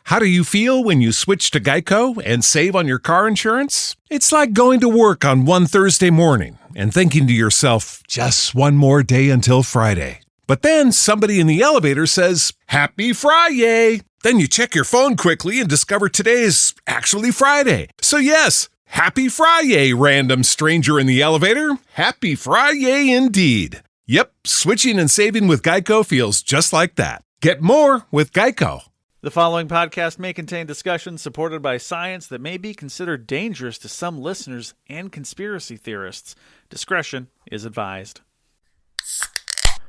How do you feel when you switch to Geico and save on your car insurance? It's like going to work on one Thursday morning and thinking to yourself, just one more day until Friday. But then somebody in the elevator says, Happy Friday! Then you check your phone quickly and discover today is actually Friday. So yes, Happy Friday, random stranger in the elevator. Happy Friday indeed. Yep, switching and saving with Geico feels just like that. Get more with Geico. The following podcast may contain discussions supported by science that may be considered dangerous to some listeners and conspiracy theorists. Discretion is advised.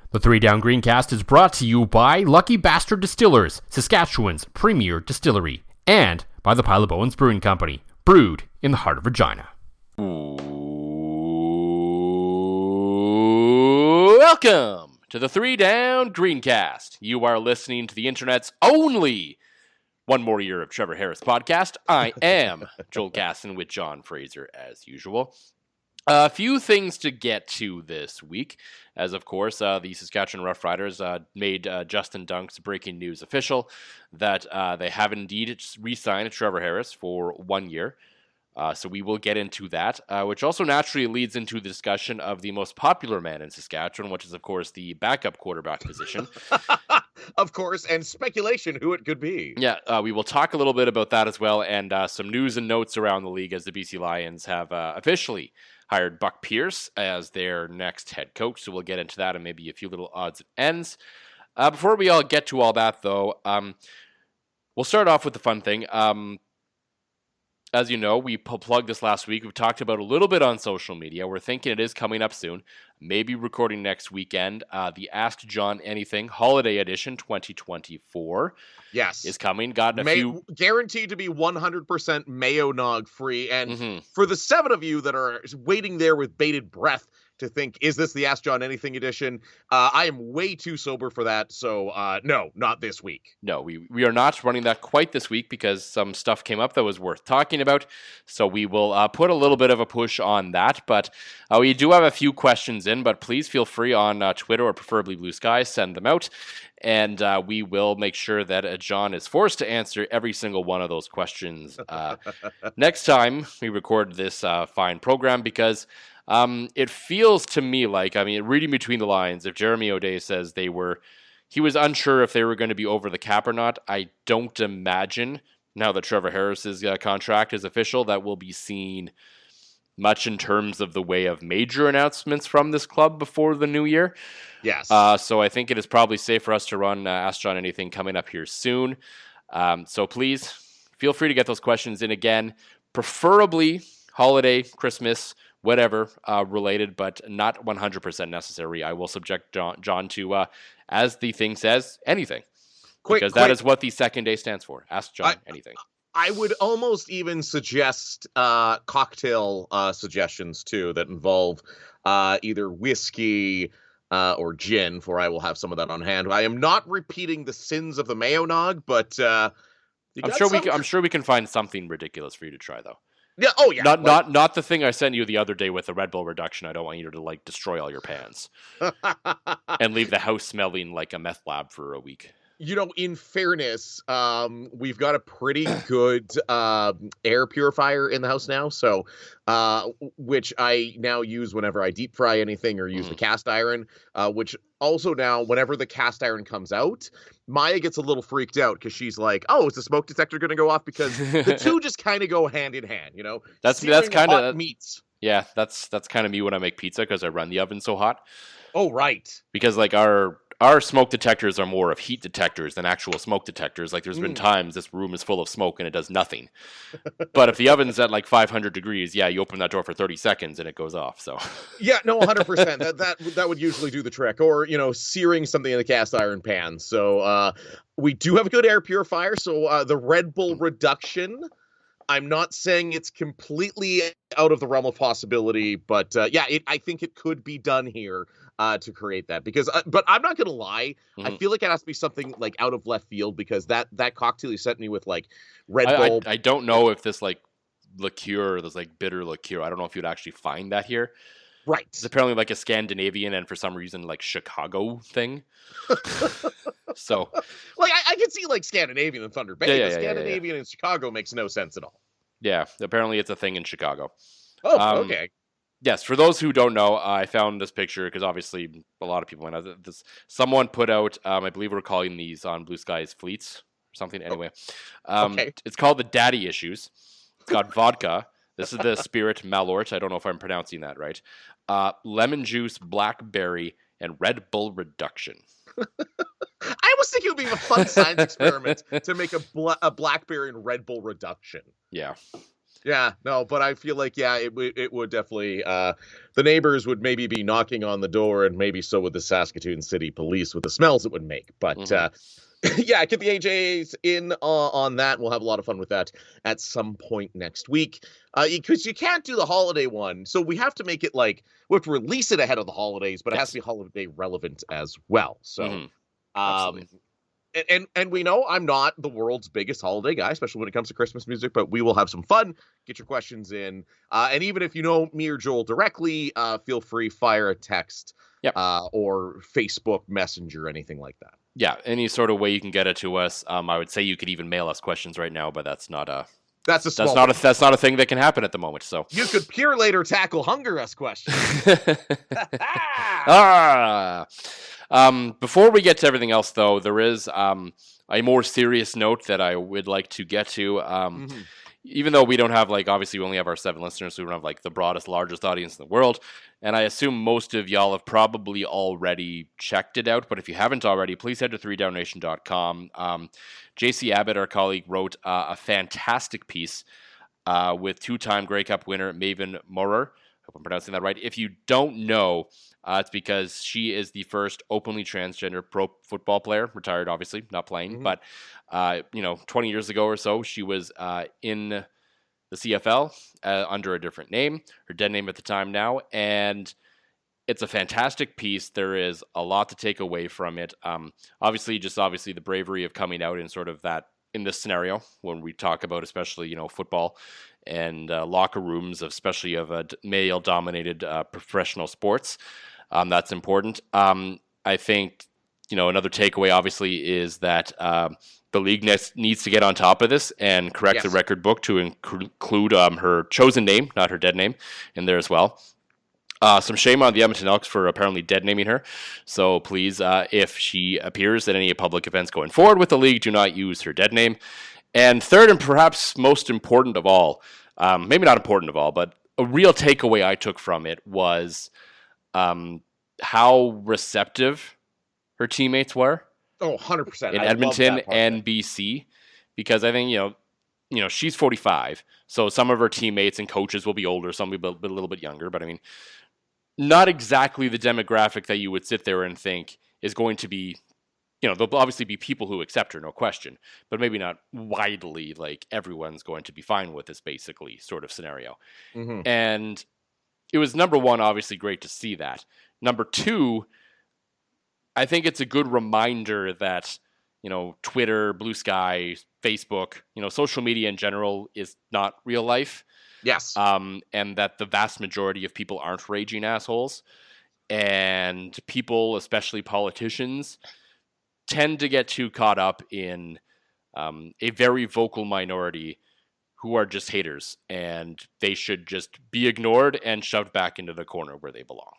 The 3 Down Greencast is brought to you by Lucky Bastard Distillers, Saskatchewan's premier distillery, and by the Pile of Bones Brewing Company, brewed in the heart of Regina. Welcome to the 3 Down Greencast. You are listening to the internet's only one more year of Trevor Harris podcast. I am Joel Gasson with John Fraser as usual. A few things to get to this week, as of course the Saskatchewan Roughriders made Justin Dunk's breaking news official that they have indeed re-signed Trevor Harris for 1 year. So we will get into that, which also naturally leads into the discussion of the most popular man in Saskatchewan, which is, of course, the backup quarterback position. Of course, and speculation who it could be. Yeah, we will talk a little bit about that as well, and some news and notes around the league as the BC Lions have officially hired Buck Pierce as their next head coach. So we'll get into that and maybe a few little odds and ends. Before we all get to all that, though, we'll start off with the fun thing. As you know, we plugged this last week. We've talked about a little bit on social media. We're thinking it is coming up soon, maybe recording next weekend. The Ask John Anything Holiday Edition 2024 is coming. Got a few... Guaranteed to be 100% mayo nog free. And for the 7 of you that are waiting there with bated breath to think, is this the Ask John Anything edition? I am way too sober for that, so no, not this week. No, we are not running that quite this week because some stuff came up that was worth talking about, so we will put a little bit of a push on that, but we do have a few questions in, but please feel free on Twitter or preferably Blue Sky, send them out, and we will make sure that John is forced to answer every single one of those questions next time we record this fine program, because it feels to me like, reading between the lines, if Jeremy O'Day says he was unsure if they were going to be over the cap or not, I don't imagine, now that Trevor Harris's contract is official, that we'll be seeing much in terms of the way of major announcements from this club before the new year. Yes. So I think it is probably safe for us to run Ask John Anything coming up here soon. So please feel free to get those questions in again, preferably holiday, Christmas, whatever related, but not 100% necessary. I will subject John to, as the thing says, anything. Because that is what the second day stands for. Ask John anything. I would almost even suggest cocktail suggestions, too, that involve either whiskey or gin, for I will have some of that on hand. I am not repeating the sins of the mayo nog, but I'm sure we can find something ridiculous for you to try, though. Yeah. Oh, yeah. Not the thing I sent you the other day with the Red Bull reduction. I don't want you to destroy all your pans and leave the house smelling like a meth lab for a week. In fairness, we've got a pretty good air purifier in the house now, so which I now use whenever I deep fry anything or use the cast iron, which also now, whenever the cast iron comes out, Maya gets a little freaked out because she's like, oh, is the smoke detector going to go off? Because the two just kind of go hand in hand, That's kind of meats. Yeah, that's kind of me when I make pizza because I run the oven so hot. Oh, right. Because our smoke detectors are more of heat detectors than actual smoke detectors. Like, there's been times this room is full of smoke and it does nothing. But if the oven's at 500 degrees, you open that door for 30 seconds and it goes off. So yeah, no, 100%. That would usually do the trick. Or searing something in the cast iron pan. So we do have a good air purifier. So the Red Bull reduction, I'm not saying it's completely out of the realm of possibility, but I think it could be done here. To create that, because but I'm not gonna lie, I feel like it has to be something out of left field, because that cocktail you sent me with Red Bull. I don't know if this liqueur, this bitter liqueur, I don't know if you'd actually find that here. Right. It's apparently like a Scandinavian and for some reason like Chicago thing. So, like I can see like Scandinavian and Thunder Bay. Yeah, Scandinavian in Chicago makes no sense at all. yeah, apparently it's a thing in Chicago. Oh, okay. Yes, for those who don't know, I found this picture because obviously a lot of people went out. Someone put out, I believe we're calling these on Blue Sky's fleets or something. Anyway, Okay. It's called the Daddy Issues. It's got vodka. This is the Spirit Malort. I don't know if I'm pronouncing that right. Lemon juice, blackberry, and Red Bull reduction. I was thinking it would be a fun science experiment to make a blackberry and Red Bull reduction. Yeah. Yeah, no, but I feel like, it would definitely, the neighbors would maybe be knocking on the door, and maybe so would the Saskatoon City Police with the smells it would make. But, yeah, get the AJs in on that. We'll have a lot of fun with that at some point next week. Because you can't do the holiday one, so we have to make it like, we have to release it ahead of the holidays, but it has to be holiday relevant as well. So, And we know I'm not the world's biggest holiday guy, especially when it comes to Christmas music, but we will have some fun. Get your questions in. And even if you know me or Joel directly, feel free, fire a text or Facebook Messenger, anything like that. Yeah, any sort of way you can get it to us. I would say you could even mail us questions right now, but that's not a that's not a thing that can happen at the moment. So you could Pure Later tackle Hunger us questions. Before we get to everything else, though, there is a more serious note that I would like to get to. Even though we don't have, like, obviously we only have our 7 listeners, so we don't have, like, the broadest, largest audience in the world. And I assume most of y'all have probably already checked it out. But if you haven't already, please head to 3downnation.com. JC Abbott, our colleague, wrote a fantastic piece with 2-time Grey Cup winner Maven Morer. Hope I'm pronouncing that right. If you don't know, it's because she is the first openly transgender pro football player, retired obviously, not playing, but 20 years ago or so, she was in the CFL under a different name, her dead name at the time now, and it's a fantastic piece. There is a lot to take away from it. Obviously the bravery of coming out in sort of that, in this scenario, when we talk about especially, football and locker rooms, especially of male-dominated professional sports. That's important. I think, another takeaway obviously is that the league needs to get on top of this and correct the record book to include her chosen name, not her dead name, in there as well. Some shame on the Edmonton Elks for apparently dead naming her. So please, if she appears at any public events going forward with the league, do not use her dead name. And third, and perhaps most important of all, maybe not important of all, but a real takeaway I took from it was how receptive her teammates were. Oh, 100%. In Edmonton and BC, because I think, she's 45, so some of her teammates and coaches will be older, some will be a little bit younger, but I mean, not exactly the demographic that you would sit there and think is going to be, there'll obviously be people who accept her, no question, but maybe not widely, like everyone's going to be fine with this basically sort of scenario. And it was, number one, obviously great to see that. Number two, I think it's a good reminder that, Twitter, Blue Sky, Facebook, social media in general is not real life. Yes. And that the vast majority of people aren't raging assholes. And people, especially politicians, tend to get too caught up in a very vocal minority who are just haters. And they should just be ignored and shoved back into the corner where they belong.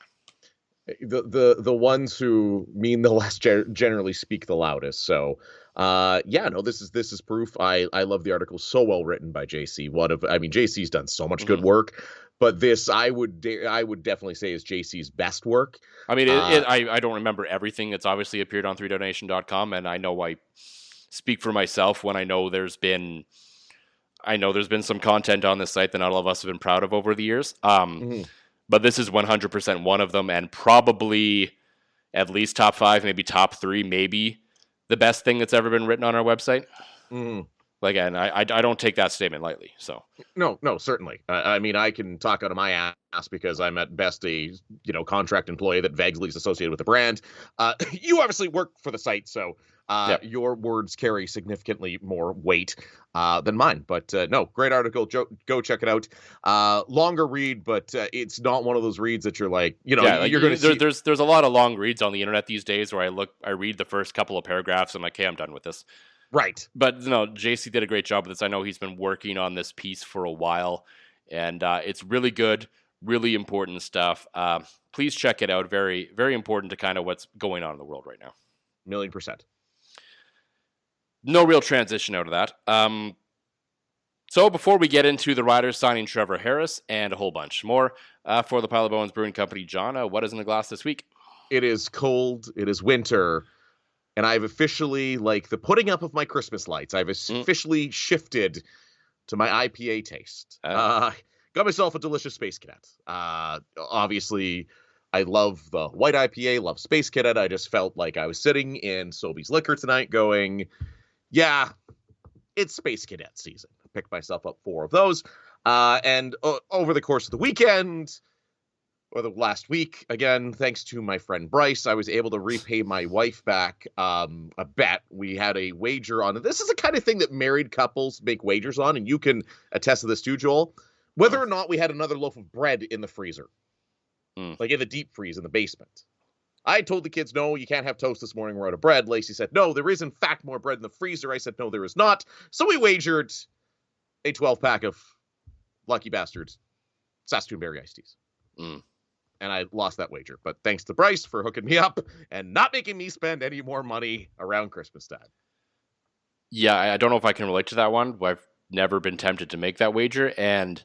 The ones who mean the less generally speak the loudest. So, this is proof. I love the article. So well written by JC. JC's done so much good work, but this I would definitely say is JC's best work. I mean, I don't remember everything that's obviously appeared on 3downnation.com, and I know I speak for myself when I know there's been some content on this site that not all of us have been proud of over the years. But this is 100% one of them, and probably at least top 5, maybe top 3, maybe the best thing that's ever been written on our website. Again, I don't take that statement lightly. So no, certainly. I can talk out of my ass because I'm at best a contract employee that vaguely is associated with the brand. You obviously work for the site, so Yep. Your words carry significantly more weight than mine. But no, great article. Go check it out. Longer read, but it's not one of those reads that you're like, you know, like you're going to see. There's a lot of long reads on the internet these days where I read the first couple of paragraphs and I'm like, hey, I'm done with this. Right. But no, JC did a great job with this. I know he's been working on this piece for a while, and it's really good, really important stuff. Please check it out. Very, very important to kind of what's going on in the world right now. 1,000,000%. No real transition out of that. So before we get into the Riders signing Trevor Harris and a whole bunch more for the Pile of Bones Brewing Company, John, what is in the glass this week? It is cold. It is winter. And I've officially, like the putting up of my Christmas lights, I've officially shifted to my IPA taste. Got myself a delicious Space Cadet. Obviously, I love the white IPA, love Space Cadet. I just felt like I was sitting in Sobeys Liquor tonight going, yeah, it's Space Cadet season. I picked myself up 4 of those. And over the course of the weekend, or the last week, again, thanks to my friend Bryce, I was able to repay my wife back a bet. We had a wager on it. This is the kind of thing that married couples make wagers on, and you can attest to this too, Joel. Whether or not we had another loaf of bread in the freezer, like in the deep freeze in the basement. I told the kids, no, you can't have toast this morning. We're out of bread. Lacey said, no, there is in fact more bread in the freezer. I said, no, there is not. So we wagered a 12-pack of Lucky Bastards Saskatoon Berry iced teas. And I lost that wager. But thanks to Bryce for hooking me up and not making me spend any more money around Christmas time. Yeah, I don't know if I can relate to that one. I've never been tempted to make that wager. And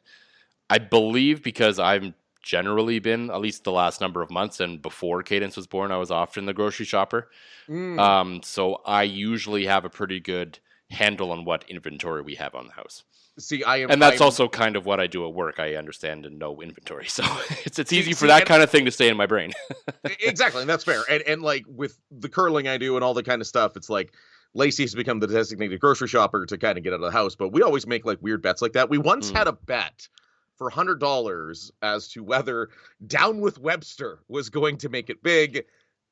I believe because I've generally been, at least the last number of months, and before Cadence was born, I was often the grocery shopper. So I usually have a pretty good handle on what inventory we have on the house. See, that's also kind of what I do at work. I understand and know inventory, so it's easy for that kind of thing to stay in my brain. Exactly, and that's fair. And like with the curling I do and all the kind of stuff, it's like Lacey's become the designated grocery shopper to kind of get out of the house. But we always make like weird bets like that. We once had a bet for $100 as to whether Down with Webster was going to make it big.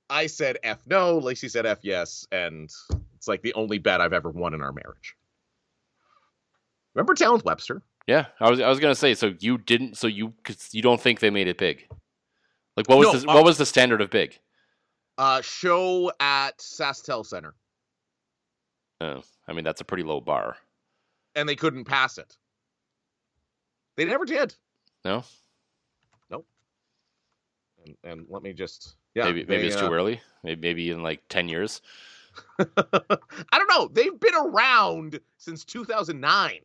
I said F no. Lacey said F yes, and it's like the only bet I've ever won in our marriage. Remember Down with Webster? Yeah, I was gonna say. So you didn't. So you don't think they made it big? Like what was the standard of big? Show at SaskTel Center. Oh, I mean that's a pretty low bar. And they couldn't pass it. They never did. No. Nope. And let me just maybe it's too early. Maybe in like 10 years. I don't know. They've been around since 2009.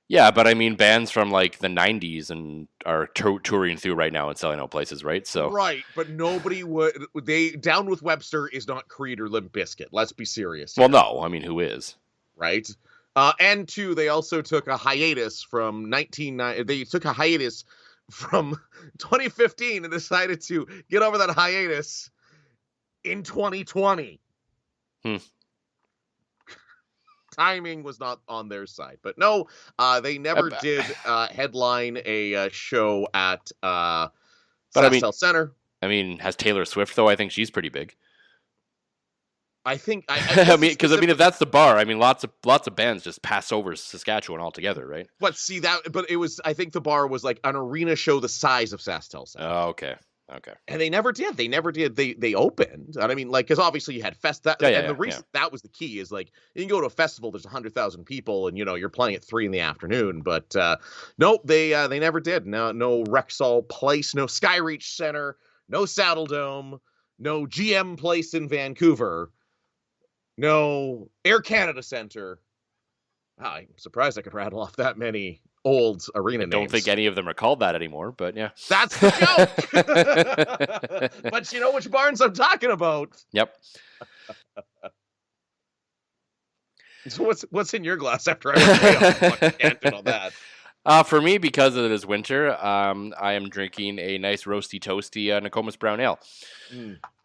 Yeah, but I mean, bands from like the 90s and are touring through right now and selling out places, right? So right, but nobody would. Down with Webster is not Creed or Limp Bizkit. Let's be serious here. Well, no, I mean, who is? Right. And 2, they also took a hiatus from 1990. They took a hiatus from 2015 and decided to get over that hiatus in 2020. Timing was not on their side, but no, they never did headline a show at SaskTel Center. I mean, has Taylor Swift though? I think she's pretty big. I think. I mean, because if that's the bar, I mean, lots of bands just pass over Saskatchewan altogether, right? But see that, but it was. I think the bar was like an arena show the size of SaskTel Center. Oh, okay. And they never did. They opened. And I mean, like, because obviously you had the reason that was the key is like you can go to a festival. There's 100,000 people, and you're playing at 3 p.m. But nope, they never did. No Rexall Place, no Skyreach Center, no Saddle Dome, no GM Place in Vancouver, no Air Canada Center. I'm surprised I could rattle off that many old arena names. I don't think any of them are called that anymore, but yeah. That's the joke. But you know which barns I'm talking about. Yep. So what's in your glass after I went on that? For me, because it is winter, I am drinking a nice roasty toasty Nokomis Brown Ale.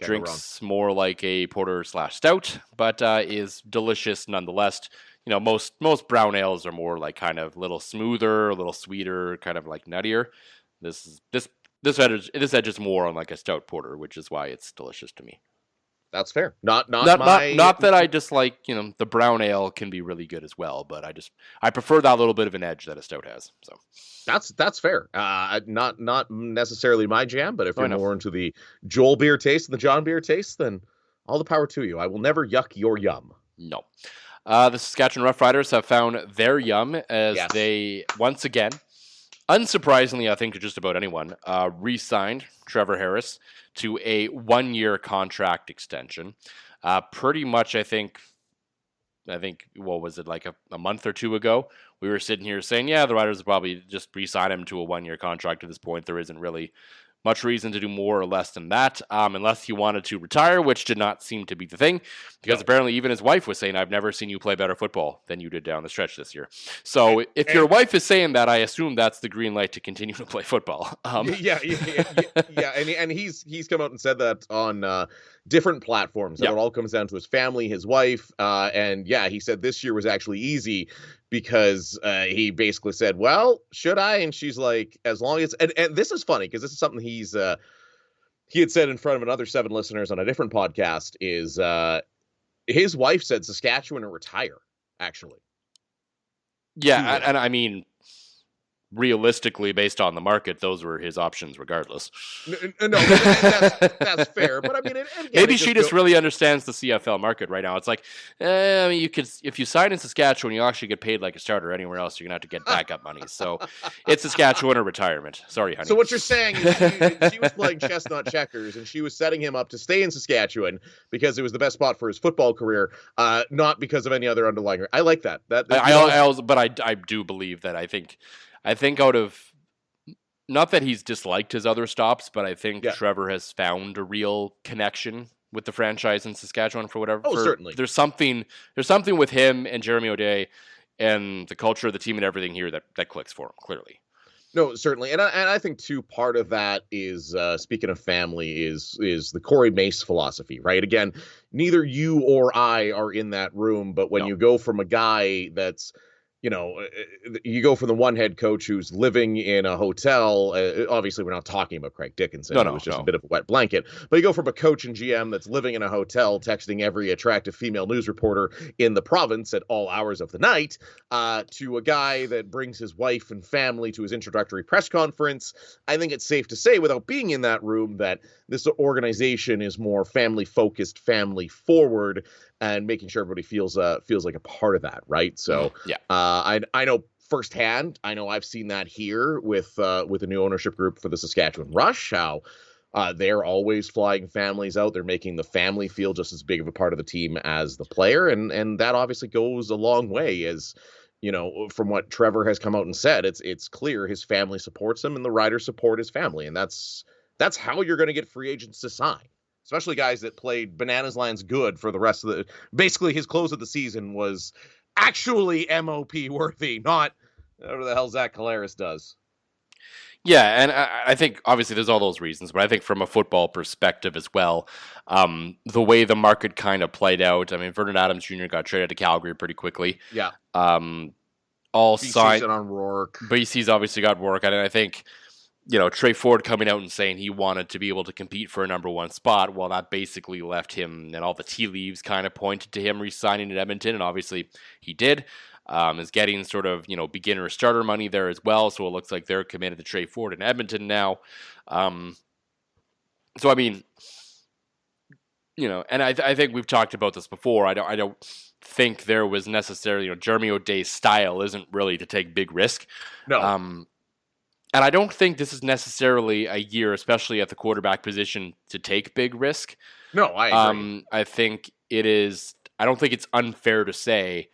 Drinks more like a porter/stout, but is delicious nonetheless. Most brown ales are more like kind of a little smoother, a little sweeter, kind of like nuttier. This edge is more on like a stout porter, which is why it's delicious to me. That's fair. Not that I dislike, the brown ale can be really good as well, but I prefer that little bit of an edge that a stout has. So that's fair. Not necessarily my jam, but if you're know. more into the Joel beer taste than the John beer taste, then all the power to you. I will never yuck your yum. No. The Saskatchewan Roughriders have found their yum as they once again, unsurprisingly, I think to just about anyone, re-signed Trevor Harris to a 1-year contract extension. Pretty much, I think, what was it, like a month or two ago, we were sitting here saying, yeah, the Riders will probably just re-sign him to a 1-year contract at this point. There isn't really much reason to do more or less than that, unless he wanted to retire, which did not seem to be the thing, because apparently even his wife was saying, I've never seen you play better football than you did down the stretch this year. So if your wife is saying that, I assume that's the green light to continue to play football. Yeah, and he's come out and said that on different platforms. That it all comes down to his family, his wife, and he said this year was actually easy because he basically said, well, should I? And she's like, as long as, and this is funny because this is something he had said in front of another 7 listeners on a different podcast, is his wife said Saskatchewan to retire, actually. Yeah, and I mean, realistically, based on the market, those were his options regardless. No, that's fair. But I mean, again, maybe she just really understands the CFL market right now. It's like, I mean, you could, if you sign in Saskatchewan, you actually get paid like a starter anywhere else. You're gonna have to get backup money. So it's Saskatchewan or retirement. Sorry, honey. So what you're saying is she was playing chestnut checkers, and she was setting him up to stay in Saskatchewan because it was the best spot for his football career, not because of any other underlying. I like that. But I do believe that I think out of, not that he's disliked his other stops, but I think Trevor has found a real connection with the franchise in Saskatchewan for whatever. Certainly. There's something with him and Jeremy O'Day and the culture of the team and everything here that clicks for him, clearly. No, certainly. And I think, too, part of that is, speaking of family, is the Corey Mace philosophy, right? Again, neither you or I are in that room, but when you go from a guy that's, you go from the one head coach who's living in a hotel. Obviously, we're not talking about Craig Dickinson. It was just a bit of a wet blanket. But you go from a coach and GM that's living in a hotel, texting every attractive female news reporter in the province at all hours of the night, to a guy that brings his wife and family to his introductory press conference. I think it's safe to say, without being in that room, that this organization is more family-focused, family-forward, and making sure everybody feels like a part of that, right? So, I know firsthand. I know I've seen that here with the new ownership group for the Saskatchewan Rush. How they're always flying families out. They're making the family feel just as big of a part of the team as the player, and that obviously goes a long way. As from what Trevor has come out and said, it's clear his family supports him, and the Riders support his family, and that's how you're going to get free agents to sign. Especially guys that played bananas lands good for the rest of basically his close of the season was actually MOP worthy, not whatever the hell Zach Collaros does. Yeah, and I think obviously there's all those reasons, but I think from a football perspective as well, the way the market kind of played out. I mean, Vernon Adams Jr. got traded to Calgary pretty quickly. Yeah. All signed on Rourke. BC's obviously got Rourke, and I think, Trey Ford coming out and saying he wanted to be able to compete for a number 1 spot, well, that basically left him, and all the tea leaves kind of pointed to him re-signing in Edmonton, and obviously he did. Is getting sort of, beginner starter money there as well, so it looks like they're committed to Trey Ford in Edmonton now. So, I mean, and I think we've talked about this before. I don't think there was necessarily, Jeremy O'Day's style isn't really to take big risk. No. And I don't think this is necessarily a year, especially at the quarterback position, to take big risk. No, I agree. I think it is. I don't think it's unfair to say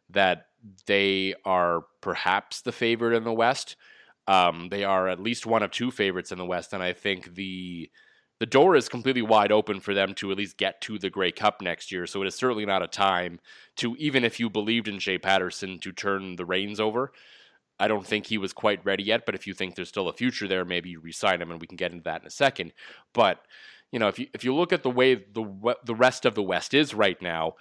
that they are perhaps the favorite in the West. They are at least one of 2 favorites in the West, and I think the door is completely wide open for them to at least get to the Grey Cup next year. So it is certainly not a time to, even if you believed in Shea Patterson, to turn the reins over. I don't think he was quite ready yet, but if you think there's still a future there, maybe you re-sign him, and we can get into that in a second. But if you look at the way the rest of the West is right now,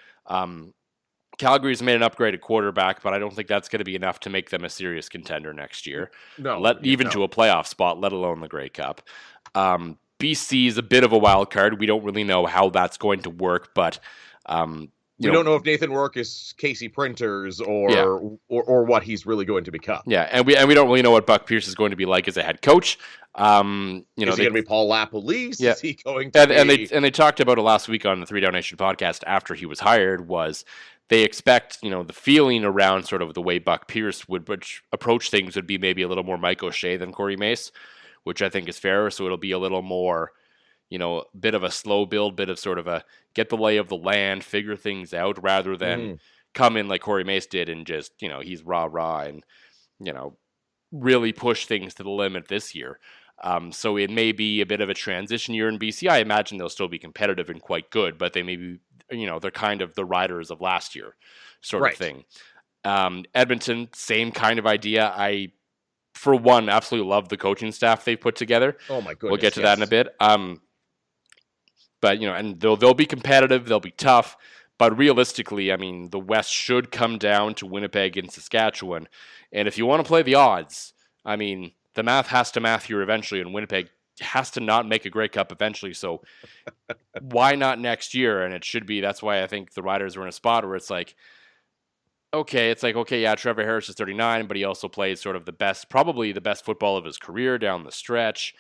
Calgary's made an upgraded quarterback, but I don't think that's going to be enough to make them a serious contender next year. No, to a playoff spot, let alone the Grey Cup. BC is a bit of a wild card. We don't really know how that's going to work, but we don't know if Nathan Rourke is Casey Printers or what he's really going to become. Yeah, and we don't really know what Buck Pierce is going to be like as a head coach. Is he going to be Paul LaPolice? Yeah. Is he going to be... And they talked about it last week on the 3 Down Nation podcast after he was hired, was they expect, the feeling around sort of the way Buck Pierce would approach things would be maybe a little more Mike O'Shea than Corey Mace, which I think is fair. So it'll be a little more, bit of a slow build, bit of sort of a get the lay of the land, figure things out, rather than come in like Corey Mace did and just, he's rah-rah and, really push things to the limit this year. So it may be a bit of a transition year in BC. I imagine they'll still be competitive and quite good, but they may be, they're kind of the riders of last year sort of thing. Edmonton, same kind of idea. I, for one, absolutely love the coaching staff they've put together. Oh my goodness. We'll get to that in a bit. But, and they'll be competitive, they'll be tough, but realistically, I mean, the West should come down to Winnipeg and Saskatchewan. And if you want to play the odds, I mean, the math has to math here eventually, and Winnipeg has to not make a Grey Cup eventually. So why not next year? And it should be. That's why I think the Riders are in a spot where it's like, okay, yeah, Trevor Harris is 39, but he also played sort of probably the best football of his career down the stretch.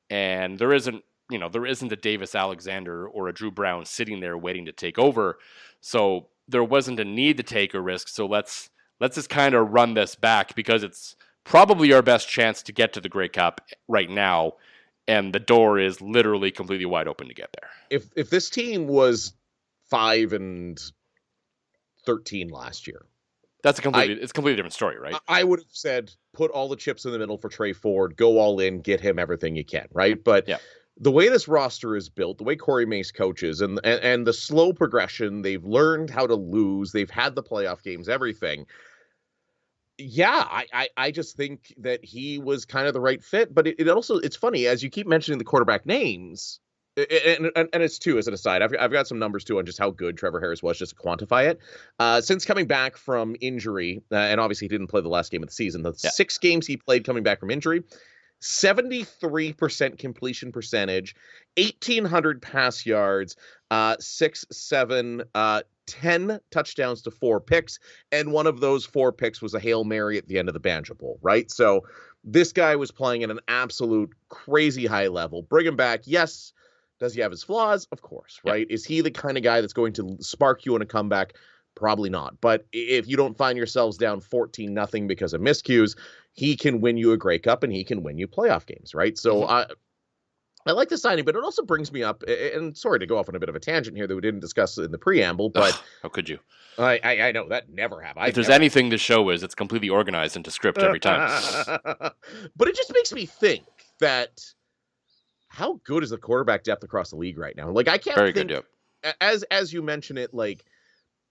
And there isn't a Davis Alexander or a Drew Brown sitting there waiting to take over. So there wasn't a need to take a risk. So let's just kind of run this back, because it's probably our best chance to get to the Grey Cup right now. And the door is literally completely wide open to get there. If this team was 5-13 last year, it's a completely different story, right? I would have said, put all the chips in the middle for Trey Ford, go all in, get him everything you can, right? But the way this roster is built, the way Corey Mace coaches, and the slow progression, they've learned how to lose, they've had the playoff games, everything. Yeah, I just think that he was kind of the right fit. But it also, it's funny, as you keep mentioning the quarterback names, and it's too, as an aside, I've got some numbers too on just how good Trevor Harris was, just to quantify it. Since coming back from injury, and obviously he didn't play the last game of the season, the 6 games he played coming back from injury, 73% completion percentage, 1,800 pass yards, 10 touchdowns to 4 picks, and one of those 4 picks was a Hail Mary at the end of the Banjo Bowl, right? So this guy was playing at an absolute crazy high level. Bring him back, yes. Does he have his flaws? Of course, right? Is he the kind of guy that's going to spark you in a comeback? Probably not. But if you don't find yourselves down 14-0 because of miscues, he can win you a Grey Cup and he can win you playoff games, right? So I like the signing, but it also brings me up, and sorry to go off on a bit of a tangent here that we didn't discuss in the preamble, but... How could you? I know, that never happened. If there's anything the show is, it's completely organized into script every time. But it just makes me think that how good is the quarterback depth across the league right now? Like, I can't Very think... good, yep. As you mention it, like,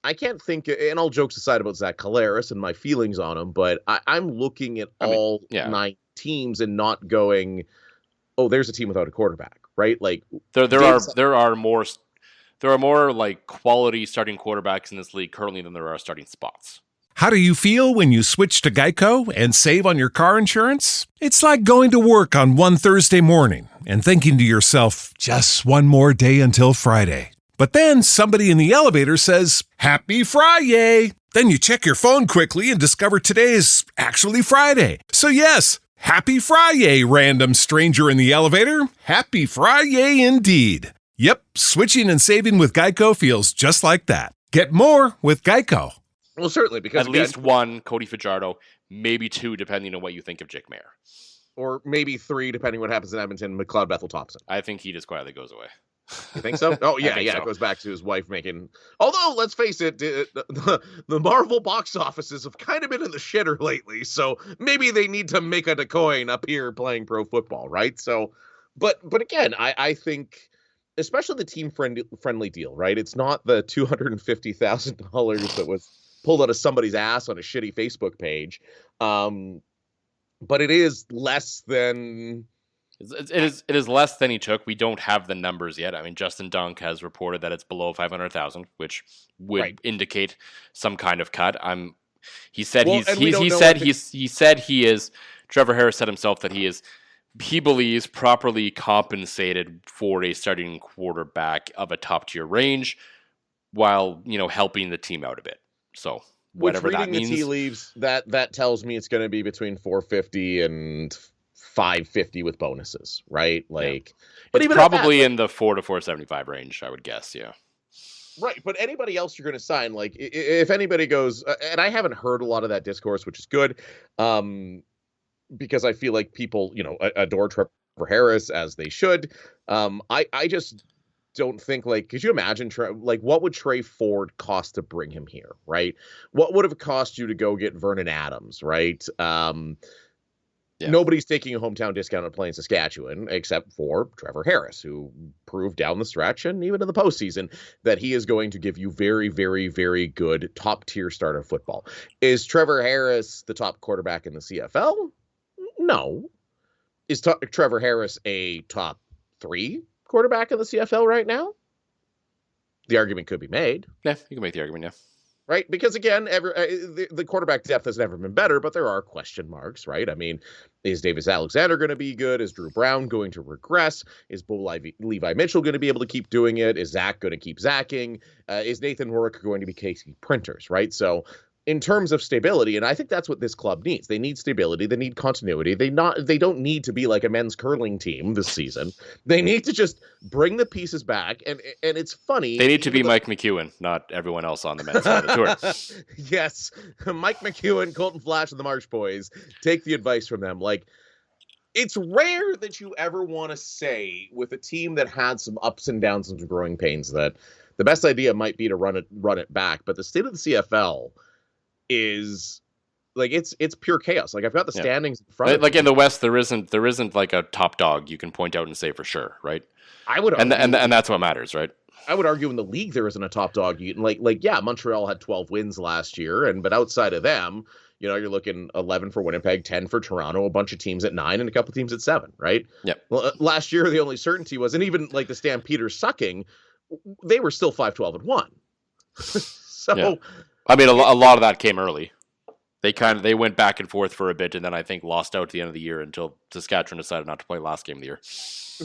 I can't think, and all jokes aside about Zach Collaros and my feelings on him, but I'm looking at all 9 teams and not going... oh, there's a team without a quarterback, right? Like there are more like quality starting quarterbacks in this league currently than there are starting spots. How do you feel when you switch to Geico and save on your car insurance? It's like going to work on one Thursday morning and thinking to yourself, just one more day until Friday. But then somebody in the elevator says, "Happy Friday!" Then you check your phone quickly and discover today is actually Friday. So yes, Happy Friday, random stranger in the elevator. Happy Friday indeed. Yep, switching and saving with Geico feels just like that. Get more with Geico. Well, certainly, because at least 1, Cody Fajardo, maybe 2, depending on what you think of Jake Mayer. Or maybe 3, depending what happens in Edmonton, McLeod Bethel-Thompson. I think he just quietly goes away. You think so? Oh, yeah, so. It goes back to his wife making... Although, let's face it, the Marvel box offices have kind of been in the shitter lately, so maybe they need to make a coin up here playing pro football, right? So, but again, I think, especially the team-friendly deal, right? It's not the $250,000 that was pulled out of somebody's ass on a shitty Facebook page, but it is less than... It is less than he took. We don't have the numbers yet. I mean, Justin Dunk has reported that it's below 500,000, which would indicate some kind of cut. He said he is. Trevor Harris said himself that he is he believes properly compensated for a starting quarterback of a top tier range while, helping the team out a bit. So whatever that means. The tea leaves, that tells me it's going to be between 450 and 550 with bonuses, right? Like, but it's even probably in the 4 to 475 range, I would guess. Yeah. Right, but anybody else you're going to sign, like if anybody goes, and I haven't heard a lot of that discourse, which is good, because I feel like people, adore Trevor Harris as they should. I just don't think, like, could you imagine, what would Trey Ford cost to bring him here, right? What would have cost you to go get Vernon Adams, right? Yeah. Nobody's taking a hometown discount on playing Saskatchewan except for Trevor Harris, who proved down the stretch and even in the postseason that he is going to give you very, very, very good top-tier starter football. Is Trevor Harris the top quarterback in the CFL? No. Is Trevor Harris a top 3 quarterback in the CFL right now? The argument could be made. Yeah, you can make the argument, yeah. Right? Because, again, the quarterback depth has never been better, but there are question marks, right? I mean, is Davis Alexander going to be good? Is Drew Brown going to regress? Is Bo Levi Mitchell going to be able to keep doing it? Is Zach going to keep zacking? Is Nathan Rourke going to be Casey Printers, right? So in terms of stability, and I think that's what this club needs. They need stability. They need continuity. They don't need to be like a men's curling team this season. They need to just bring the pieces back. And it's funny. They need to be Mike McEwen, not everyone else on the men's side of the tour. Yes. Mike McEwen, Colton Flash, and the Marsh Boys. Take the advice from them. Like, it's rare that you ever want to say with a team that had some ups and downs and some growing pains that the best idea might be to run it back. But the state of the CFL is like it's pure chaos. Like, I've got the standings in front of me. In the West, there isn't like a top dog you can point out and say for sure, right? I would argue, and that's what matters, right? I would argue in the league there isn't a top dog. Yeah, Montreal had 12 wins last year, but outside of them, you're looking 11 for Winnipeg, 10 for Toronto, a bunch of teams at 9, and a couple teams at 7, right? Yeah. Well, last year the only certainty was, and even like the Stampeders sucking, they were still 5-12-1. So. Yeah. I mean, a lot of that came early. They went back and forth for a bit, and then I think lost out at the end of the year until Saskatchewan decided not to play last game of the year.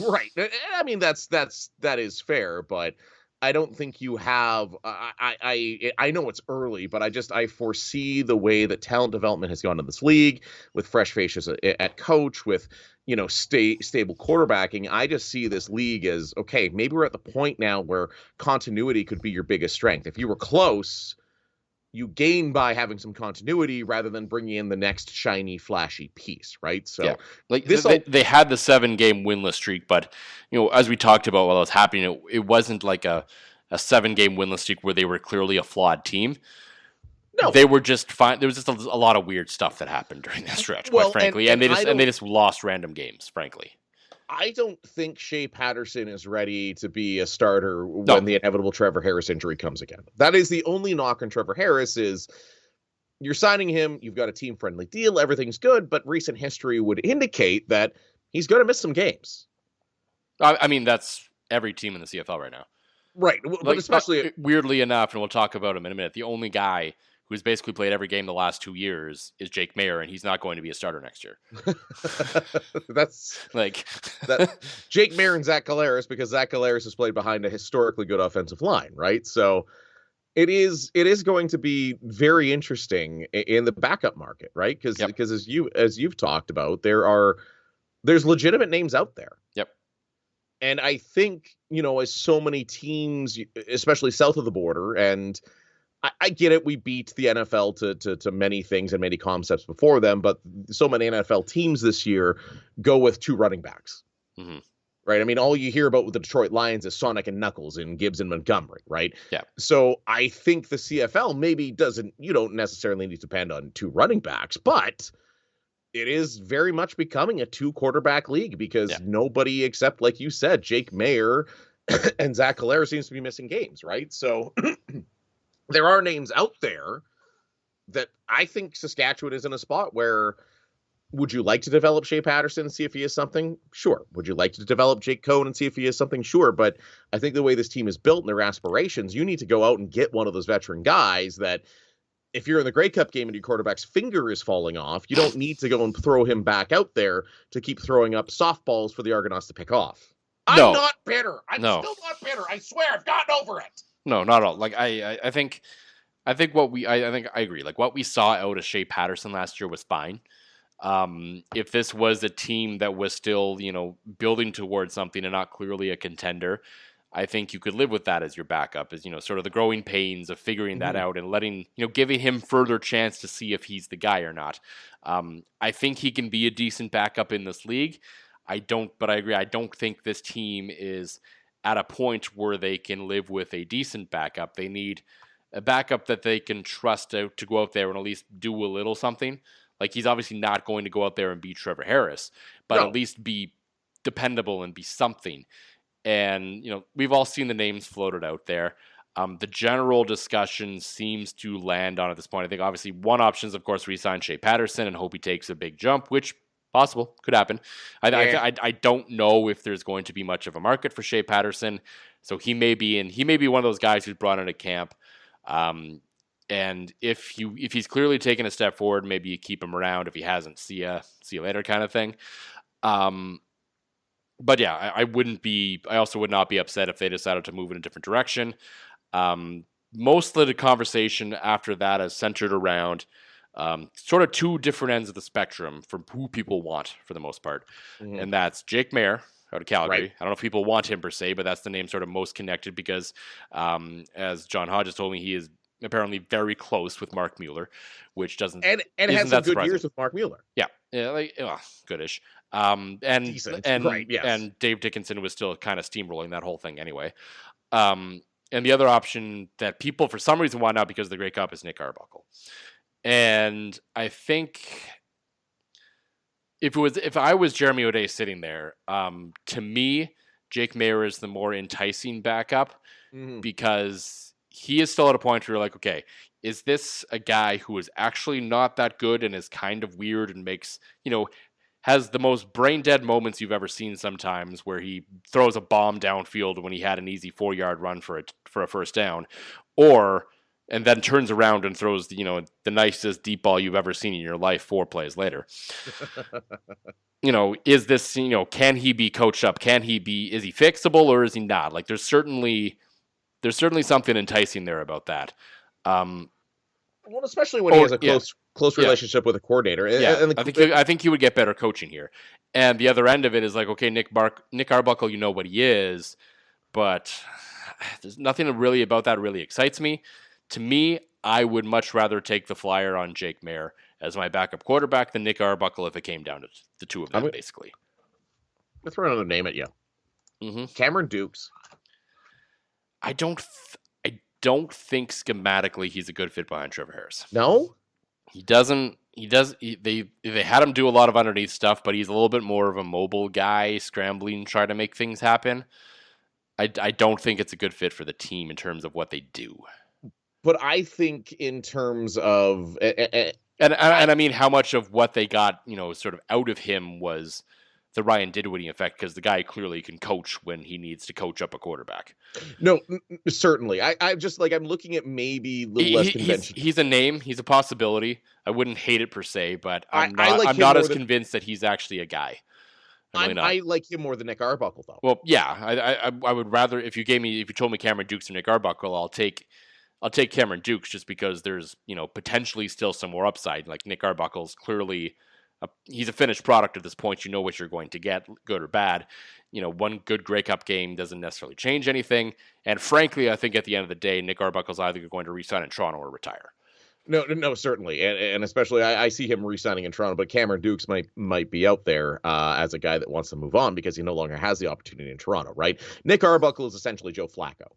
Right. I mean, that is fair, but I don't think you have. I know it's early, but I foresee the way that talent development has gone in this league with fresh faces at coach, with stable quarterbacking. I just see this league as, okay, maybe we're at the point now where continuity could be your biggest strength. If you were close, you gain by having some continuity rather than bringing in the next shiny, flashy piece, right? So, yeah. Like they had the 7-game winless streak, but as we talked about while it was happening, it wasn't like a 7-game winless streak where they were clearly a flawed team. No, they were just fine. There was just a lot of weird stuff that happened during that stretch, quite frankly, and they just lost random games, frankly. I don't think Shea Patterson is ready to be a starter when the inevitable Trevor Harris injury comes again. That is the only knock on Trevor Harris is you're signing him, you've got a team-friendly deal, everything's good, but recent history would indicate that he's going to miss some games. I mean, that's every team in the CFL right now. Right, but especially... Weirdly enough, and we'll talk about him in a minute, the only guy who's basically played every game the last 2 years is Jake Mayer, and he's not going to be a starter next year. That's like Jake Mayer and Zach Collaros, because Zach Collaros has played behind a historically good offensive line, right? So it is going to be very interesting in the backup market, right? Because as you've talked about, there's legitimate names out there. Yep. And I think, as so many teams, especially south of the border, and I get it, we beat the NFL to many things and many concepts before them, but so many NFL teams this year go with 2 running backs. Mm-hmm. Right? I mean, all you hear about with the Detroit Lions is Sonic and Knuckles and Gibbs and Montgomery, right? Yeah. So I think the CFL maybe you don't necessarily need to depend on 2 running backs, but it is very much becoming a 2-quarterback league because nobody except, like you said, Jake Mayer and Zach Collaros seems to be missing games, right? So there are names out there that I think Saskatchewan is in a spot where, would you like to develop Shea Patterson and see if he is something? Sure. Would you like to develop Jake Cohn and see if he is something? Sure. But I think the way this team is built and their aspirations, you need to go out and get one of those veteran guys that if you're in the Grey Cup game and your quarterback's finger is falling off, you don't need to go and throw him back out there to keep throwing up softballs for the Argonauts to pick off. No. I'm not bitter. I'm still not bitter. I swear, I've gotten over it. No, not at all. Like I think I agree. Like what we saw out of Shea Patterson last year was fine. If this was a team that was still, building towards something and not clearly a contender, I think you could live with that as your backup, as, sort of the growing pains of figuring that out and letting, giving him further chance to see if he's the guy or not. I think he can be a decent backup in this league. But I agree. I don't think this team is at a point where they can live with a decent backup. They need a backup that they can trust to go out there and at least do a little something. Like, he's obviously not going to go out there and be Trevor Harris, but at least be dependable and be something. And, we've all seen the names floated out there. The general discussion seems to land on at this point. I think obviously one option is, of course, re-sign Shea Patterson and hope he takes a big jump, which possible, could happen. I don't know if there's going to be much of a market for Shea Patterson, so he may be one of those guys who's brought into camp. And if he's clearly taken a step forward, maybe you keep him around. If he hasn't, see you later kind of thing. But yeah, I also would not be upset if they decided to move in a different direction. Most of the conversation after that is centered around sort of two different ends of the spectrum from who people want for the most part. Mm-hmm. And that's Jake Maier out of Calgary. Right. I don't know if people want him per se, but that's the name sort of most connected because, as John Hodges told me, he is apparently very close with Mark Mueller, which doesn't and had some good years with Mark Mueller. Yeah, goodish. And decent, right, yes. And Dave Dickinson was still kind of steamrolling that whole thing anyway. And the other option that people for some reason want now because of the Grey Cup is Nick Arbuckle. And I think if I was Jeremy O'Day sitting there, to me, Jake Maier is the more enticing backup because he is still at a point where you're like, okay, is this a guy who is actually not that good and is kind of weird and makes, has the most brain dead moments you've ever seen sometimes where he throws a bomb downfield when he had an easy 4-yard run for a first down, and then turns around and throws the nicest deep ball you've ever seen in your life 4 plays later. Is this, can he be coached up? Is he fixable or is he not? Like there's certainly something enticing there about that. Well, especially when he has a close relationship with a coordinator. Yeah, I think he would get better coaching here. And the other end of it is like, okay, Nick Arbuckle, you know what he is, but there's nothing really about that really excites me. To me, I would much rather take the flyer on Jake Maier as my backup quarterback than Nick Arbuckle if it came down to the two of them, basically. I'm going to throw another name at you. Mm-hmm. Cameron Dukes. I don't think schematically he's a good fit behind Trevor Harris. No? He doesn't. They had him do a lot of underneath stuff, but he's a little bit more of a mobile guy, scrambling, trying to make things happen. I don't think it's a good fit for the team in terms of what they do. But I think in terms of and I mean how much of what they got, sort of out of him was the Ryan Dinwiddie effect, because the guy clearly can coach when he needs to coach up a quarterback. No, certainly. I'm just like, I'm looking at maybe a little less conventional. He's a name. He's a possibility. I wouldn't hate it per se, but I'm not as convinced that he's actually a guy. I like him more than Nick Arbuckle, though. Well, yeah, I would rather, if you told me Cameron Dukes or Nick Arbuckle, I'll take Cameron Dukes just because there's, potentially still some more upside. Like Nick Arbuckle's clearly he's a finished product at this point. You know what you're going to get, good or bad. One good Grey Cup game doesn't necessarily change anything. And frankly, I think at the end of the day, Nick Arbuckle's either going to re-sign in Toronto or retire. No, certainly. And especially I see him re-signing in Toronto, but Cameron Dukes might be out there as a guy that wants to move on because he no longer has the opportunity in Toronto, right? Nick Arbuckle is essentially Joe Flacco.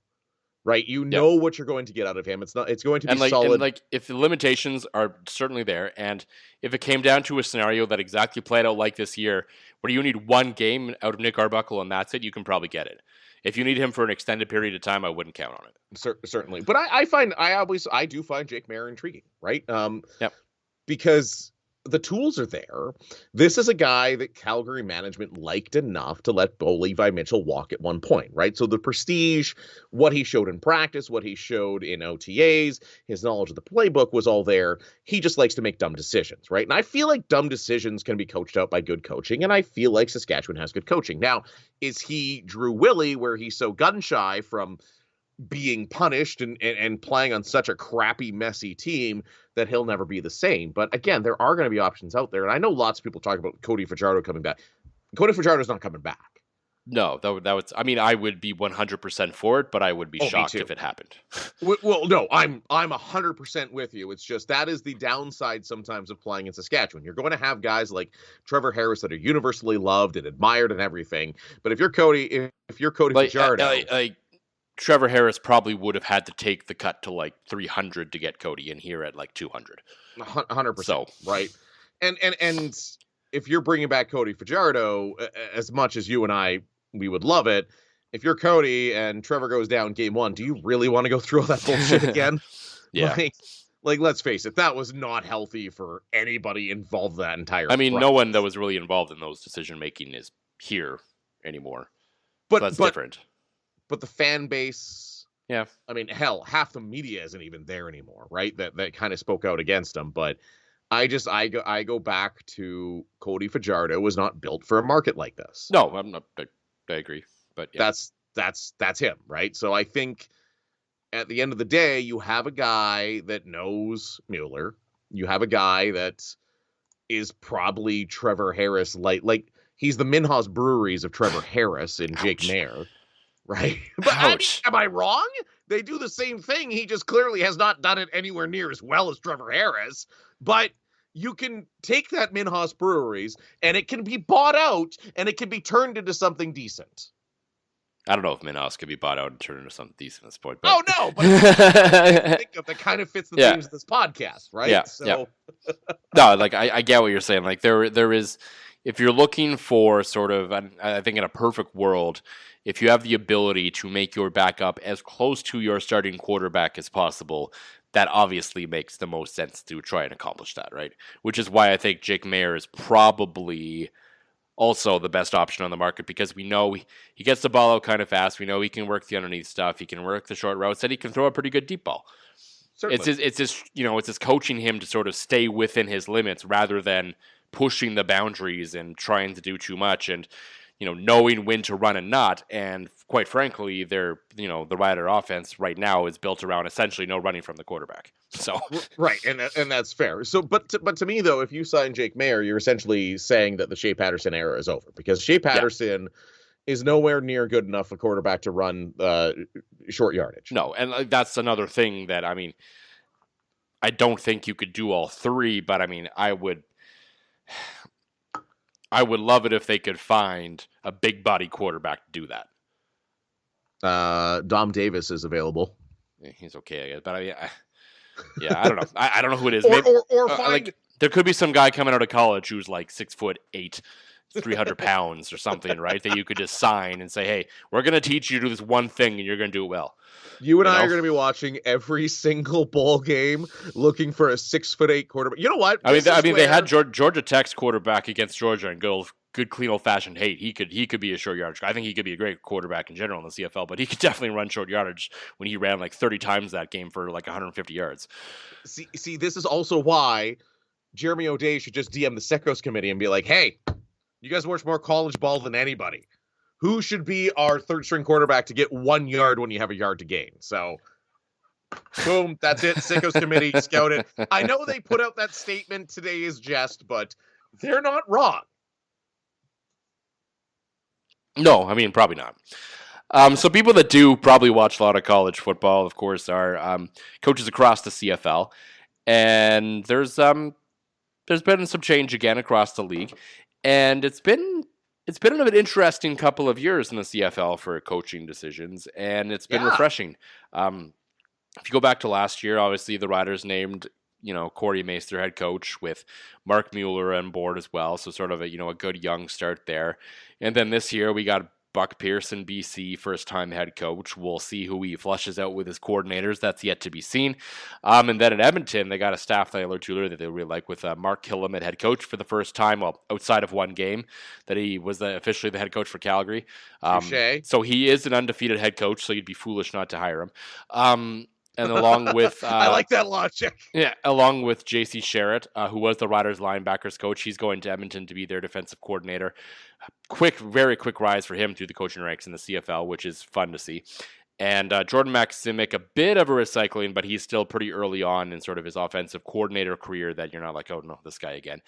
Right, you know what you're going to get out of him. It's going to be solid. And if the limitations are certainly there, and if it came down to a scenario that exactly played out like this year, where you need one game out of Nick Arbuckle and that's it, you can probably get it. If you need him for an extended period of time, I wouldn't count on it. Certainly, but I do find Jake Maier intriguing, right? Yep. Because the tools are there. This is a guy that Calgary management liked enough to let Bo Levi Mitchell walk at one point, right? So the prestige, what he showed in practice, what he showed in OTAs, his knowledge of the playbook was all there. He just likes to make dumb decisions, right? And I feel like dumb decisions can be coached out by good coaching, and I feel like Saskatchewan has good coaching. Now, is he Drew Willie, where he's so gun-shy from being punished and playing on such a crappy, messy team that he'll never be the same? But again, there are going to be options out there. And I know lots of people talk about Cody Fajardo coming back. Cody Fajardo's not coming back. No, that was, I mean, I would be 100% for it, but I would be shocked if it happened. Well, no, I'm 100% with you. It's just that is the downside sometimes of playing in Saskatchewan. You're going to have guys like Trevor Harris that are universally loved and admired and everything. But if you're Cody Fajardo, Trevor Harris probably would have had to take the cut to like 300 to get Cody in here at like 200. 100%. So, right. And if you're bringing back Cody Fajardo, as much as you and we would love it, if you're Cody and Trevor goes down game 1, do you really want to go through all that bullshit again? Yeah. Like, let's face it, that was not healthy for anybody involved that entire I mean, process. no one that was really involved in those decision-making is here anymore. But that's different. But the fan base, yeah. I mean, hell, half the media isn't even there anymore, right? That kind of spoke out against him. But I go back to Cody Fajardo was not built for a market like this. No, I'm not. I agree. But yeah. That's him, right? So I think at the end of the day, you have a guy that knows Mueller. You have a guy that is probably Trevor Harris, like he's the Minhas Breweries of Trevor Harris and Jake Mayer. Right. But am I wrong? They do the same thing. He just clearly has not done it anywhere near as well as Trevor Harris. But you can take that Minhas Breweries and it can be bought out and it can be turned into something decent. I don't know if Minhas could be bought out and turned into something decent at this point. But... Oh, no. But think of that kind of fits the themes of this podcast, right? Yeah. So... yeah. No, like I get what you're saying. Like there is, if you're looking for sort of, I think in a perfect world, if you have the ability to make your backup as close to your starting quarterback as possible, that obviously makes the most sense to try and accomplish that, right? Which is why I think Jake Mayer is probably also the best option on the market, because we know he gets the ball out kind of fast. We know he can work the underneath stuff. He can work the short routes, and he can throw a pretty good deep ball. Certainly. It's just coaching him to sort of stay within his limits rather than pushing the boundaries and trying to do too much and, knowing when to run and not. And quite frankly, the Rider offense right now is built around essentially no running from the quarterback. So right, and that's fair. So, but to me though, if you sign Jake Mayer, you're essentially saying that the Shea Patterson era is over, because Shea Patterson is nowhere near good enough a quarterback to run short yardage. No, and that's another thing that I don't think you could do all three, but I would love it if they could find a big body quarterback to do that. Dom Davis is available. Yeah, he's okay, I guess. But I don't know. I don't know who it is. Or find... there could be some guy coming out of college who's like 6'8", 300 pounds or something, right? That you could just sign and say, hey, we're going to teach you to do this one thing and you're going to do it well. You and I are going to be watching every single bowl game looking for a 6'8" quarterback. You know what? They had Georgia Tech's quarterback against Georgia and good clean old fashioned hate. He could be a short yardage. I think he could be a great quarterback in general in the CFL, but he could definitely run short yardage when he ran like 30 times that game for like 150 yards. See, this is also why Jeremy O'Day should just DM the Secos committee and be like, hey, you guys watch more college ball than anybody. Who should be our third string quarterback to get 1 yard when you have a yard to gain? So, boom, that's it. Sickos committee scouted. I know they put out that statement today is jest, but they're not wrong. No, probably not. So people that do probably watch a lot of college football, of course, are coaches across the CFL. And there's been some change again across the league. And it's been an interesting couple of years in the CFL for coaching decisions, and it's been refreshing. If you go back to last year, obviously the Riders named Corey Mace their head coach with Mark Mueller on board as well, so sort of a good young start there. And then this year we got Buck Pearson, BC, first-time head coach. We'll see who he flushes out with his coordinators. That's yet to be seen. And then in Edmonton, they got a staff that I learned earlier that they really like with Mark Killam at head coach for the first time, well, outside of one game, that he was officially the head coach for Calgary. So he is an undefeated head coach, so you'd be foolish not to hire him. And along with I like that logic. Yeah, along with J.C. Sherritt, who was the Riders linebackers coach. He's going to Edmonton to be their defensive coordinator. Very quick rise for him through the coaching ranks in the CFL, which is fun to see. And Jordan Maximic, a bit of a recycling, but he's still pretty early on in sort of his offensive coordinator career that you're not like, oh no, this guy again.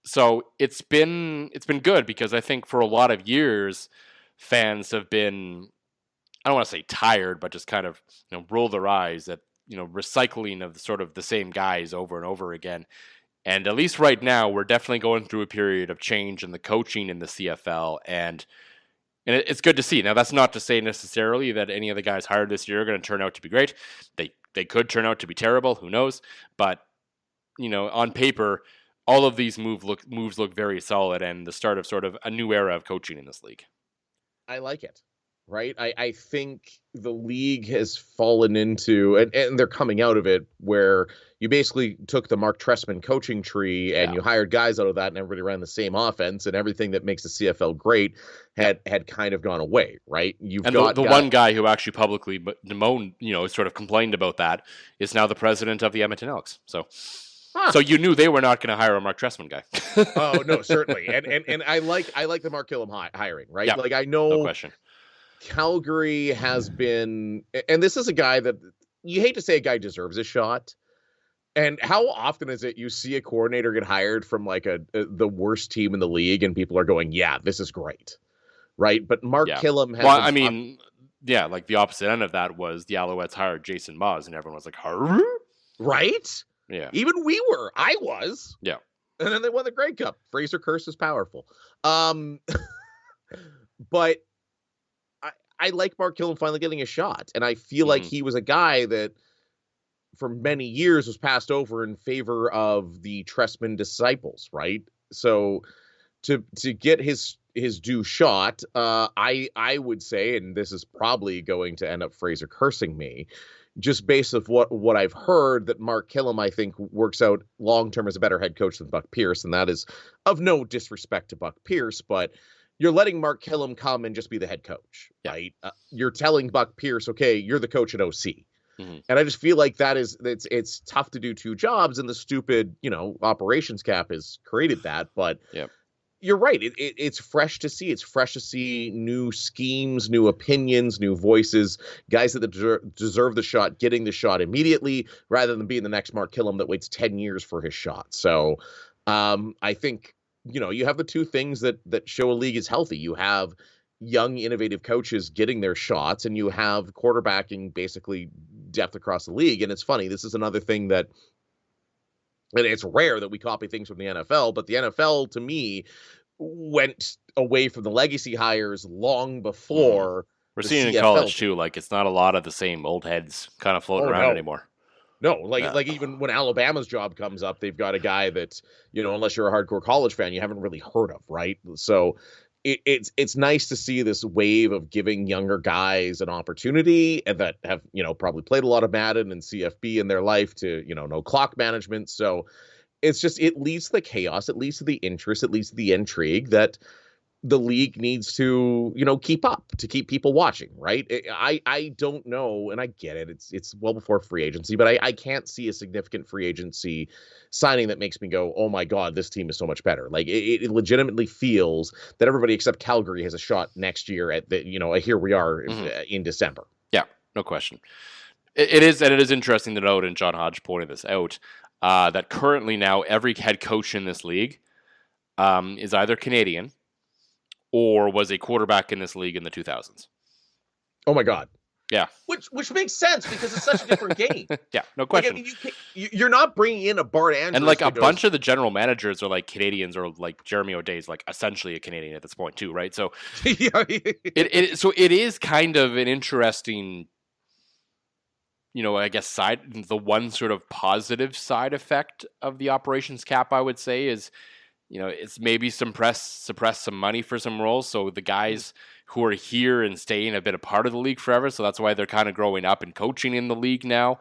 So it's been good because I think for a lot of years, fans have been, I don't want to say tired, but just kind of roll their eyes at recycling of sort of the same guys over and over again. And at least right now, we're definitely going through a period of change in the coaching in the CFL, and it's good to see. Now, that's not to say necessarily that any of the guys hired this year are going to turn out to be great. They could turn out to be terrible. Who knows? But on paper, all of these moves look very solid, and the start of sort of a new era of coaching in this league. I like it. Right. I think the league has fallen into, and they're coming out of it, where you basically took the Mark Trestman coaching tree and you hired guys out of that, and everybody ran the same offense, and everything that makes the CFL great had kind of gone away. Right. The one guy who actually publicly bemoaned, sort of complained about that is now the president of the Edmonton Elks. So. So you knew they were not going to hire a Mark Trestman guy. Oh no, certainly, and I like the Mark Killam hiring. Right. Yeah, like I know. No question. Calgary has been, and this is a guy that you hate to say a guy deserves a shot. And how often is it you see a coordinator get hired from like the worst team in the league and people are going, yeah, this is great. Right. But Mark Killam has. Well, like the opposite end of that was the Alouettes hired Jason Maas and everyone was like, Harr? Right. Yeah. Even I was. Yeah. And then they won the Grey Cup. Fraser curse is powerful. But I like Mark Killam finally getting a shot. And I feel like he was a guy that for many years was passed over in favor of the Trestman disciples, right? So to get his due shot, I would say, and this is probably going to end up Fraser cursing me, just based of what I've heard, that Mark Killam, I think, works out long-term as a better head coach than Buck Pierce. And that is of no disrespect to Buck Pierce, but you're letting Mark Killam come and just be the head coach, right? You're telling Buck Pierce, okay, you're the coach at OC. And I just feel like it's tough to do two jobs, and the stupid, operations cap has created that. But you're right. It's fresh to see. It's fresh to see new schemes, new opinions, new voices, guys that deserve the shot, getting the shot immediately rather than being the next Mark Killam that waits 10 years for his shot. So I think, you have the two things that show a league is healthy. You have young, innovative coaches getting their shots, and you have quarterbacking basically depth across the league. And it's funny. This is another thing that, and it's rare that we copy things from the NFL, but the NFL, to me, went away from the legacy hires long before. We're seeing it in college too. Like, it's not a lot of the same old heads kind of floating around anymore. No, like even when Alabama's job comes up, they've got a guy that, unless you're a hardcore college fan, you haven't really heard of, right? So it's nice to see this wave of giving younger guys an opportunity, and that have, probably played a lot of Madden and CFB in their life to, know clock management. So it's just, it leads to the chaos, it leads to the interest, it leads to the intrigue that the league needs to, keep up, to keep people watching, right? I don't know, and I get it. It's well before free agency, but I can't see a significant free agency signing that makes me go, oh my God, this team is so much better. Like it legitimately feels that everybody except Calgary has a shot next year at the, here we are in December. Yeah, no question. It is interesting to note, and John Hodge pointed this out, that currently now every head coach in this league is either Canadian or was a quarterback in this league in the 2000s. Oh my God. Yeah. Which makes sense because it's such a different game. Yeah, no question. Like, I mean, you're not bringing in a Bart Andrews. And like a bunch of the general managers are like Canadians, or like Jeremy O'Day's like essentially a Canadian at this point too, right? So it is kind of an interesting, I guess the one sort of positive side effect of the operations cap, I would say, is it's maybe suppress some money for some roles. So the guys who are here and staying have been a part of the league forever. So that's why they're kind of growing up and coaching in the league now.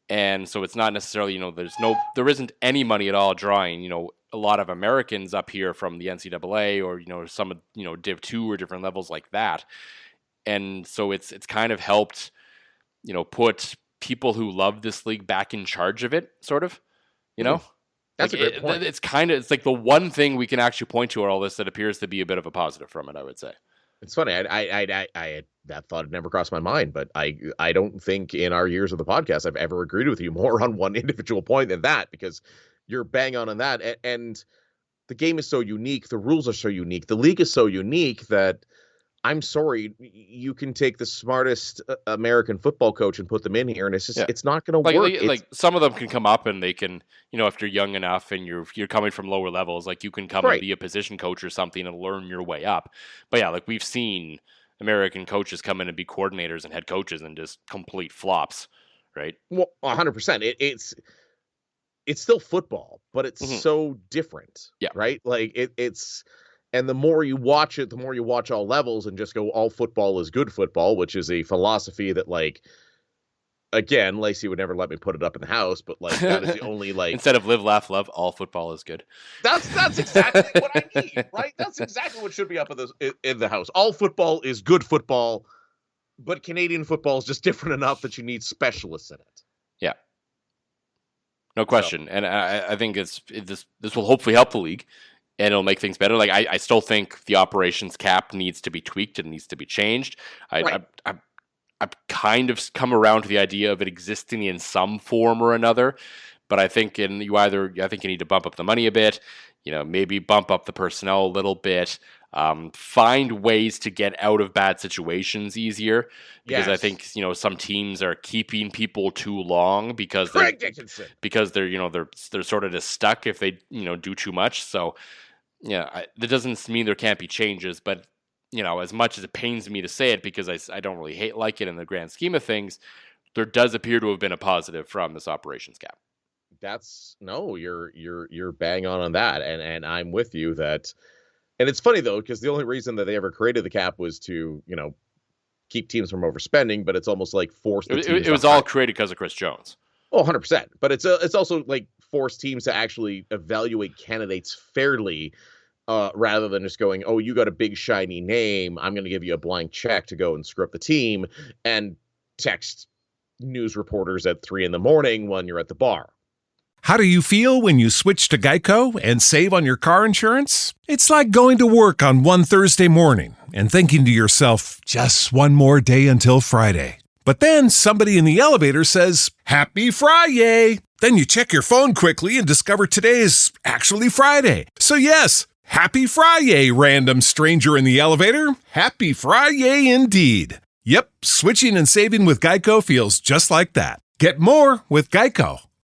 And so it's not necessarily, there isn't any money at all drawing, a lot of Americans up here from the NCAA or, some, Div 2 or different levels like that. And so it's kind of helped, put people who love this league back in charge of it, sort of, That's a great point. It's like the one thing we can actually point to all this that appears to be a bit of a positive from it, I would say. It's funny. I that thought had never crossed my mind, but I don't think in our years of the podcast I've ever agreed with you more on one individual point than that, because you're bang on that. And the game is so unique. The rules are so unique. The league is so unique that I'm sorry, you can take the smartest American football coach and put them in here, and it's just it's not going to work. Like some of them can come up and they can, if you're young enough and you're coming from lower levels, like you can come and be a position coach or something and learn your way up. But yeah, like we've seen American coaches come in and be coordinators and head coaches and just complete flops, right? Well, 100%. It's still football, but it's so different, right? Like it's. And the more you watch it, the more you watch all levels and just go, all football is good football, which is a philosophy that, like, again, Lacey would never let me put it up in the house, but like that is the only like instead of live, laugh, love, all football is good. That's exactly what I mean, right? That's exactly what should be up in the house. All football is good football, but Canadian football is just different enough that you need specialists in it. Yeah, no question. So. And I think this will hopefully help the league. And it'll make things better. Like I still think the operations cap needs to be tweaked. It needs to be changed. I've kind of come around to the idea of it existing in some form or another. But I think you need to bump up the money a bit. Maybe bump up the personnel a little bit. Find ways to get out of bad situations easier. Because I think some teams are keeping people too long because they're sort of just stuck if they do too much. So. Yeah, that doesn't mean there can't be changes, but as much as it pains me to say it, because I don't really like it in the grand scheme of things, there does appear to have been a positive from this operations cap. You're bang on that, and I'm with you that. And it's funny though, because the only reason that they ever created the cap was to keep teams from overspending, but it's almost like forced. It was all created because of Chris Jones. Oh, 100%. But it's also like forced teams to actually evaluate candidates fairly. Rather than just going, oh, you got a big shiny name, I'm going to give you a blank check to go and screw up the team and text news reporters at 3 a.m. when you're at the bar. How do you feel when you switch to Geico and save on your car insurance? It's like going to work on one Thursday morning and thinking to yourself, just one more day until Friday. But then somebody in the elevator says, Happy Friday! Then you check your phone quickly and discover today is actually Friday. So yes, Happy Friday, random stranger in the elevator. Happy Friday indeed. Yep, switching and saving with Geico feels just like that. Get more with Geico.